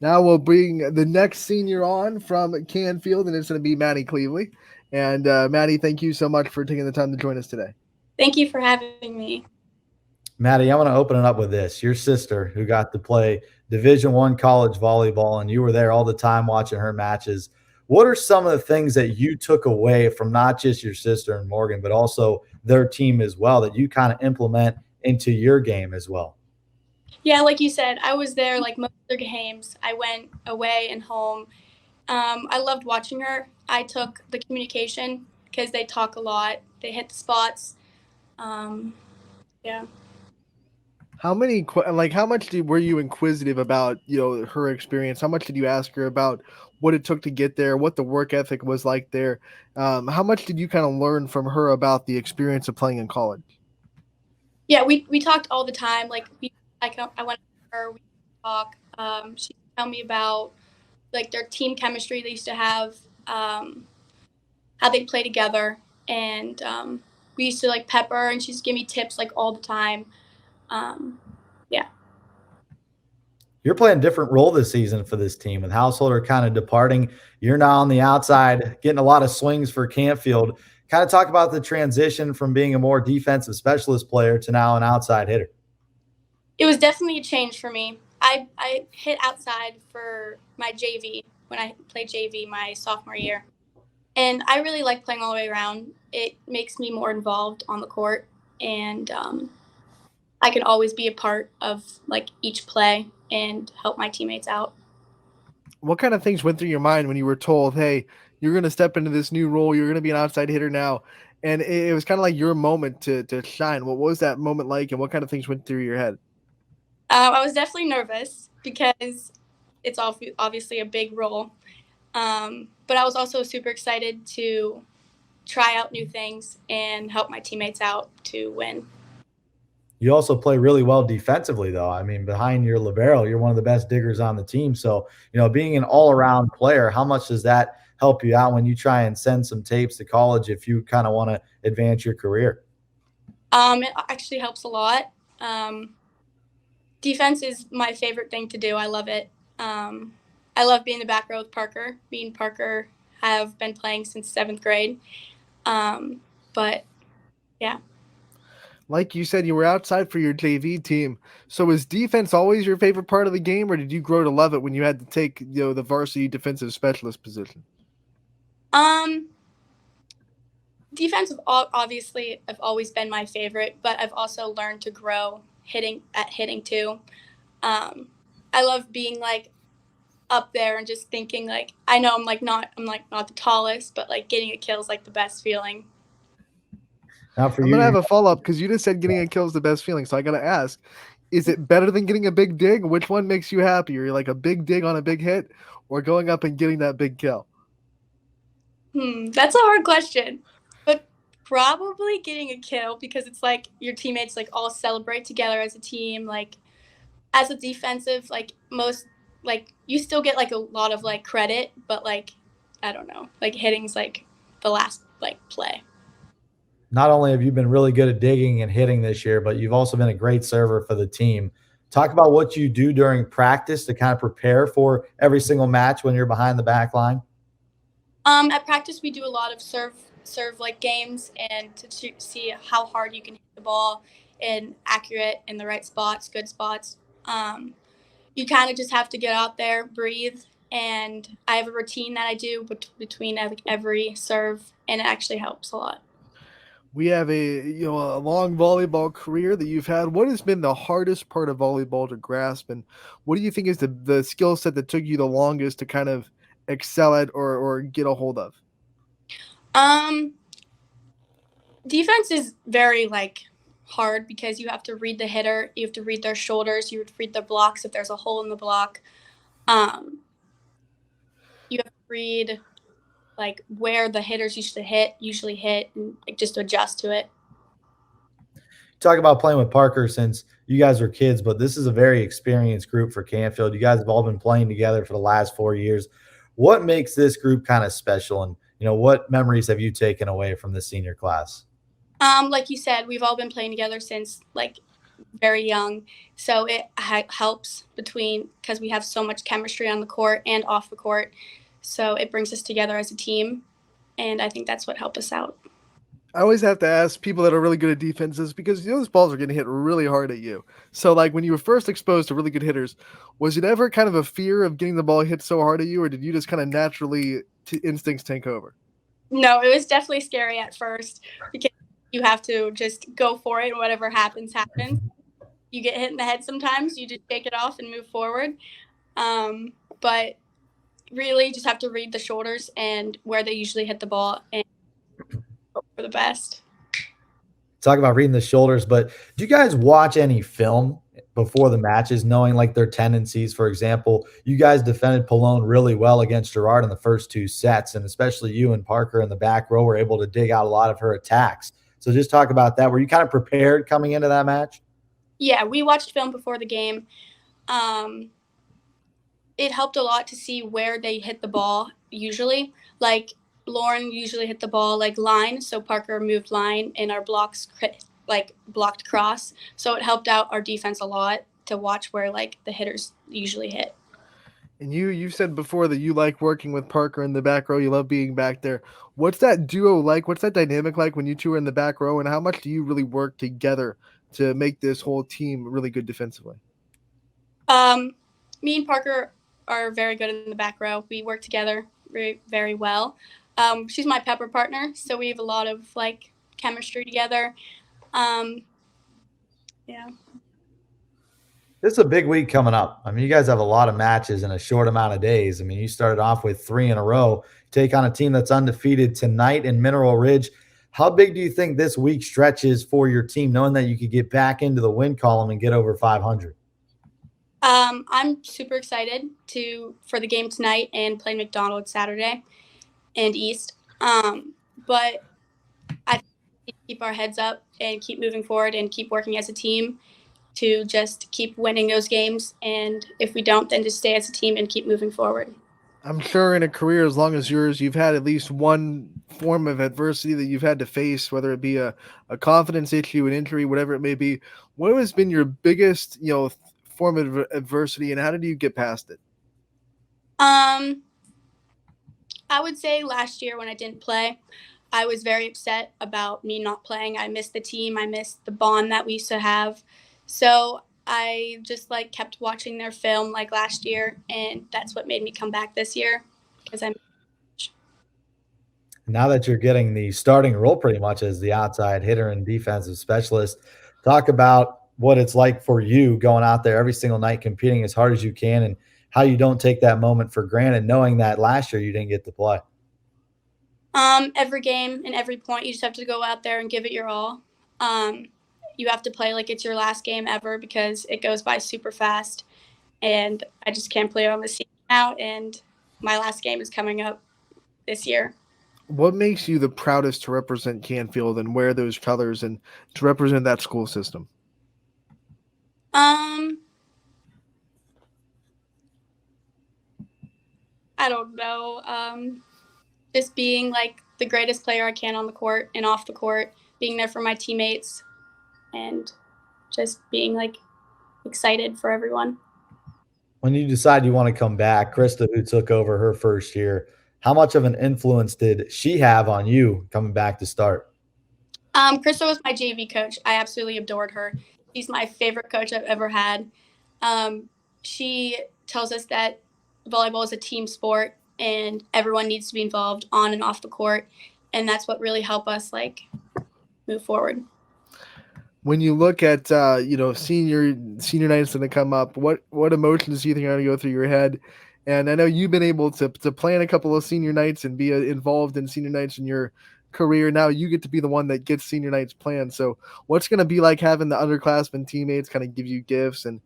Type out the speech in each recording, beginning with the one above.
Now we'll bring the next senior on from Canfield, and it's going to be Manny Cleavely. And Manny, thank you so much for taking the time to join us today. Thank you for having me. Maddie, I want to open it up with this. Your sister, who got to play Division I college volleyball, and you were there all the time watching her matches. What are some of the things that you took away from not just your sister and Morgan, but also their team as well, that you kind of implement into your game as well? Yeah, like you said, I was there like most of the games. I went away and home. I loved watching her. I took the communication because they talk a lot. They hit the spots. Yeah. How much were you inquisitive about, her experience? How much did you ask her about what it took to get there, what the work ethic was like there? How much did you kind of learn from her about the experience of playing in college? Yeah, we talked all the time. Like I went to her. We talk. She tell me about like their team chemistry they used to have, how they play together, and we used to like pep her, and she'd give me tips like all the time. Yeah. You're playing a different role this season for this team with Householder kind of departing. You're now on the outside, getting a lot of swings for Canfield. Kind of talk about the transition from being a more defensive specialist player to now an outside hitter. It was definitely a change for me. I hit outside for my JV when I played JV my sophomore year. And I really like playing all the way around. It makes me more involved on the court, and I can always be a part of like each play and help my teammates out. What kind of things went through your mind when you were told, "Hey, you're going to step into this new role. You're going to be an outside hitter now," and it was kind of like your moment to shine. What was that moment like, and what kind of things went through your head? I was definitely nervous because it's obviously a big role, but I was also super excited to try out new things and help my teammates out to win. You also play really well defensively, though. I mean, behind your libero, you're one of the best diggers on the team. So, being an all-around player, how much does that help you out when you try and send some tapes to college if you kind of want to advance your career? It actually helps a lot. Defense is my favorite thing to do. I love it. I love being in the back row with Parker. Me and Parker have been playing since 7th grade. But yeah. Like you said, you were outside for your JV team. So was defense always your favorite part of the game, or did you grow to love it when you had to take, the varsity defensive specialist position? Um, Defense obviously have always been my favorite, but I've also learned to grow hitting too. I love being like up there and just thinking like I know I'm not the tallest, but like getting a kill is like the best feeling. Now, for I'm gonna you, have a follow up because you just said getting a kill is the best feeling. So I gotta ask, is it better than getting a big dig? Which one makes you happier? Like a big dig on a big hit, or going up and getting that big kill? That's a hard question, but probably getting a kill because it's like your teammates like all celebrate together as a team. Like as a defensive, like most like you still get like a lot of like credit, but like I don't know, like hitting's like the last like play. not only have you been really good at digging and hitting this year, but you've also been a great server for the team. Talk about what you do during practice to kind of prepare for every single match when you're behind the back line. At practice, we do a lot of serve like games and to see how hard you can hit the ball and accurate in the right spots, good spots. Um, you kind of just have to get out there, breathe, and I have a routine that I do between every serve, and it actually helps a lot. We have a long volleyball career that you've had. What has been the hardest part of volleyball to grasp, and what do you think is the skill set that took you the longest to kind of excel at or get a hold of? Um, Defense is very like hard because you have to read the hitter, you have to read their shoulders, you have to read the blocks if there's a hole in the block. Um, you have to read like where the hitters usually hit, and like just adjust to it. Talk about playing with Parker since you guys were kids, but this is a very experienced group for Canfield. You guys have all been playing together for the last 4 years. What makes this group kind of special? And, what memories have you taken away from the senior class? Like you said, we've all been playing together since like very young. So it helps because we have so much chemistry on the court and off the court. So it brings us together as a team. And I think that's what helped us out. I always have to ask people that are really good at defenses because those balls are getting hit really hard at you. So, like when you were first exposed to really good hitters, was it ever kind of a fear of getting the ball hit so hard at you, or did you just kind of naturally instincts take over? No, it was definitely scary at first because you have to just go for it and whatever happens, happens. You get hit in the head sometimes, you just shake it off and move forward. But really just have to read the shoulders and where they usually hit the ball and hope for the best. Talk about reading the shoulders, but do you guys watch any film before the matches, knowing like their tendencies? For example, you guys defended Pallone really well against Gerard in the first 2 sets, and especially you and Parker in the back row were able to dig out a lot of her attacks. So just talk about that. Were you kind of prepared coming into that match? Yeah, we watched film before the game. It helped a lot to see where they hit the ball usually. Like Lauren usually hit the ball like line, so Parker moved line and our blocks like blocked cross. So it helped out our defense a lot to watch where like the hitters usually hit. And you said before that you like working with Parker in the back row. You love being back there. What's that duo like? What's that dynamic like when you two are in the back row? And how much do you really work together to make this whole team really good defensively? Me and Parker are very good in the back row. We work together very, very well. She's my pepper partner, so we have a lot of like chemistry together. Yeah. This is a big week coming up. I mean, you guys have a lot of matches in a short amount of days. I mean, you started off with 3 in a row, take on a team that's undefeated tonight in Mineral Ridge. How big do you think this week stretches for your team, knowing that you could get back into the win column and get over 500? I'm super excited for the game tonight and play McDonald's Saturday and East. But I think we keep our heads up and keep moving forward and keep working as a team to just keep winning those games. And if we don't, then just stay as a team and keep moving forward. I'm sure in a career as long as yours, you've had at least one form of adversity that you've had to face, whether it be a confidence issue, an injury, whatever it may be. What has been your biggest, form of adversity, and how did you get past it? I would say last year when I didn't play, I was very upset about me not playing. I missed the team. I missed the bond that we used to have. So I just like kept watching their film like last year, and that's what made me come back this year because I'm. Now that you're getting the starting role pretty much as the outside hitter and defensive specialist, talk about what it's like for you going out there every single night competing as hard as you can and how you don't take that moment for granted, knowing that last year you didn't get to play. Every game and every point, you just have to go out there and give it your all. You have to play like it's your last game ever because it goes by super fast. And I just can't play on the season now. And my last game is coming up this year. What makes you the proudest to represent Canfield and wear those colors and to represent that school system? I don't know. Just being like the greatest player I can on the court and off the court, being there for my teammates, and just being like excited for everyone. When you decide you want to come back, Krista, who took over her first year, how much of an influence did she have on you coming back to start? Krista was my JV coach. I absolutely adored her. She's my favorite coach I've ever had. She tells us that volleyball is a team sport and everyone needs to be involved on and off the court. And that's what really helped us like move forward. When you look at senior nights that come up, what emotions do you think are going to go through your head? And I know you've been able to plan a couple of senior nights and be involved in senior nights in your career. Now you get to be the one that gets senior nights planned. So what's going to be like having the underclassmen teammates kind of give you gifts and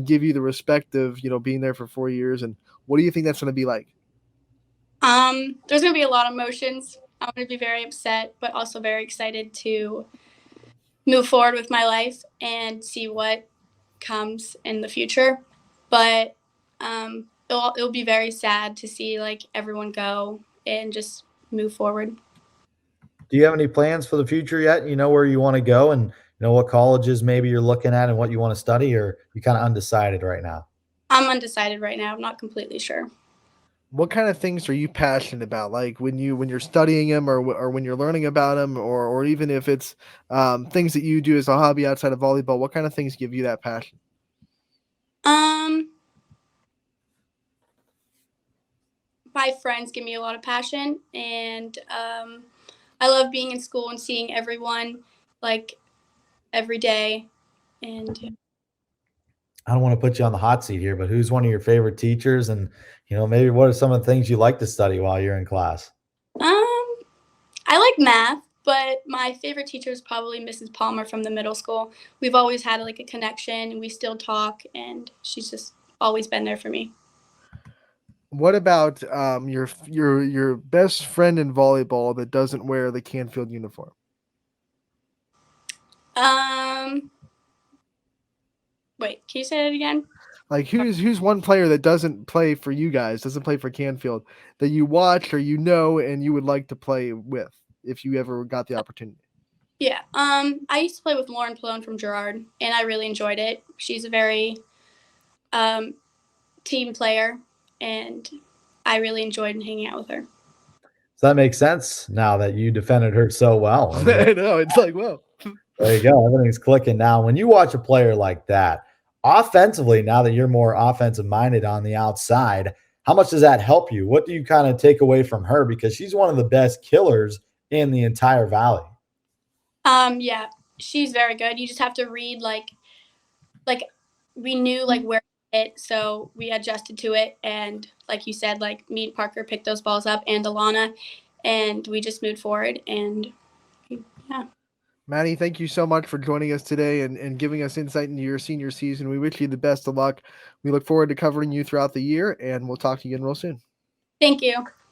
give you the respect of being there for 4 years? And what do you think that's going to be like? There's going to be a lot of emotions. I'm going to be very upset, but also very excited to move forward with my life and see what comes in the future. But it'll be very sad to see like everyone go and just move forward. Do you have any plans for the future yet? You know where you want to go, and know what colleges maybe you're looking at and what you want to study, or you kind of undecided right now? I'm undecided right now. I'm not completely sure. What kind of things are you passionate about? Like when you're studying them, or when you're learning about them, or even if it's things that you do as a hobby outside of volleyball. What kind of things give you that passion? Um, my friends give me a lot of passion, and I love being in school and seeing everyone like every day. And I don't want to put you on the hot seat here, but who's one of your favorite teachers? And, maybe what are some of the things you like to study while you're in class? I like math, but my favorite teacher is probably Mrs. Palmer from the middle school. We've always had like a connection. We still talk, and she's just always been there for me. What about your best friend in volleyball that doesn't wear the Canfield uniform? Wait, can you say that again? Like who's one player that doesn't play for you guys, doesn't play for Canfield, that you watch or and you would like to play with if you ever got the opportunity? Yeah. I used to play with Lauren Palone from Girard, and I really enjoyed it. She's a very team player, and I really enjoyed hanging out with her. So that makes sense now that you defended her so well. And I know, it's like, whoa. there you go. Everything's clicking now. When you watch a player like that, offensively, now that you're more offensive minded on the outside, how much does that help you? What do you kind of take away from her? Because she's one of the best killers in the entire valley. Yeah, she's very good. You just have to read like we knew like where it, so we adjusted to it, and like you said, like me and Parker picked those balls up, and Alana, and we just moved forward, and yeah. Manny, thank you so much for joining us today and giving us insight into your senior season. We wish you the best of luck. We look forward to covering you throughout the year, and we'll talk to you again real soon. Thank you.